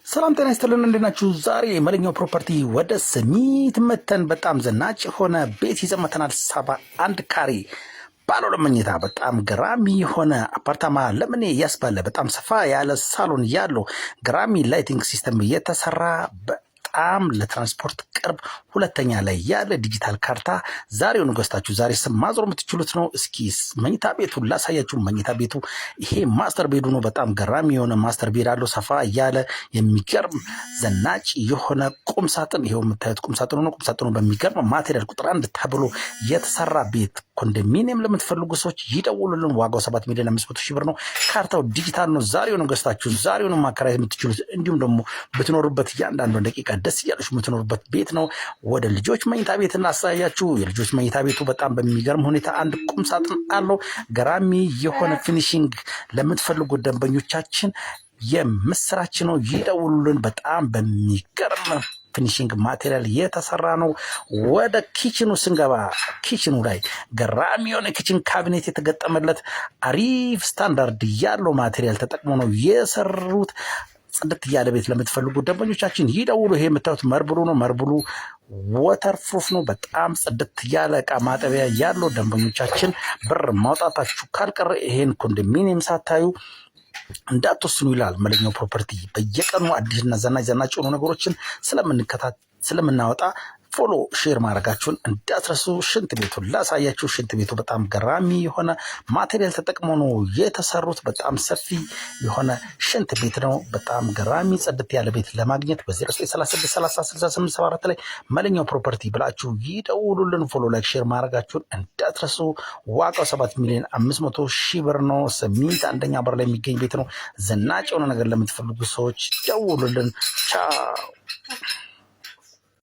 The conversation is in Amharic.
ሰላም ጤና ይስጥልን እንደናችሁ ዛሬ መለኛው ፕሮፐርቲ ወደ ሰሚት መተን በጣም ዘናጭ ሆነ ቤት ይዘመተናል 71 ካሬ ባለ ለመኝታ በጣም ገራሚ ሆነ አፓርታማ ለምን ያስባለ በጣም ሰፋ ያለ ሳሎን ያለው ገራሚ ላይቲንግ ሲስተም የተሰራ በጣም ለትራንስፖርት ቅርብ ሁለተኛ ላይ ያለ ዲጂታል ካርታ ዛሬውን ገዝታችሁ ዛሬ ስም ማዞር የምትችሉት ነው። እስኪ መኝታ ቤቱን ላሳያችሁ። መኝታ ቤቱ ይሄ ማስተር ቤዱ ነው። በጣም ገራሚ የሆነ ማስተር ቤድ አለው። ሰፋ ያለ የሚገርም ዘናጭ የሆነ ቁም ሳጥን ይሄው የምታዩት ቁም ሳጥኑ ነው። ቁም ሳጥኑ በሚገርም ማቴሪያል ቁጥር 1 ተብሎ የተሰራ ቤት ኮንዶሚኒየም ለምትፈልጉ ሰዎች ይደውሉልን። ዋጋው 7,500,000 ብር ነው። ካርታው ዲጂታል ነው። ዛሬውን ገዝታችሁ ዛሬውን ማከራየት የምትችሉት እንዲሁም ደግሞ ብትኖሩበት እያንዳንዱ ደቂቃ ደስ እያለሽ የምትኖሩበት ቤት ነው። ወደ ልጆች መኝታ ቤት እናሳያችሁ። የልጆች መኝታ ቤቱ በጣም በሚገርም ሁኔታ አንድ ቁም ሳጥን አለው። ገራሚ የሆነ ፊኒሺንግ ለምትፈልጉ ደንበኞቻችን የምስራች ነው። ይደውሉልን። በጣም በሚገርም ፊኒሺንግ ማቴሪያል የተሰራ ነው። ወደ ኪችኑ ስንገባ ኪችኑ ላይ ገራሚ የሆነ ኪችን ካቢኔት የተገጠመለት አሪፍ ስታንዳርድ ያለው ማቴሪያል ተጠቅሞ ነው የሰሩት። ጽድት ያለ ቤት ለምትፈልጉ ደንበኞቻችን ይደውሉ። ይሄ የምታዩት መርብሉ ነው። መርብሉ ወተር ፕሩፍ ነው። በጣም ጽድት ያለ ዕቃ ማጠቢያ ያለው ደንበኞቻችን ብር ማውጣታችሁ ካልቀረ ይሄን ኮንዶሚኒየም ሳታዩ እንዳትወስኑ ይላል መለኛው ፕሮፐርቲ። በየቀኑ አዲስና ዘናጭ የሆኑ ነገሮችን ስለምናወጣ ፎሎ ሼር ማድረጋችሁን እንዳትረሱ። ሽንት ቤቱን ላሳያችሁ። ሽንት ቤቱ በጣም ገራሚ የሆነ ማቴሪያል ተጠቅሞ ነው የተሰሩት። በጣም ሰፊ የሆነ ሽንት ቤት ነው። በጣም ገራሚ ጽድት ያለ ቤት ለማግኘት በ0936306874 ላይ መለኛው ፕሮፐርቲ ብላችሁ ይደውሉልን። ፎሎ ላይክ ሼር ማድረጋችሁን እንዳትረሱ። ዋጋው 7,500,000 ብር ነው። ሰሚት አንደኛ በር ላይ የሚገኝ ቤት ነው። ዘናጭ የሆነ ነገር ለምትፈልጉ ሰዎች ደውሉልን። ቻው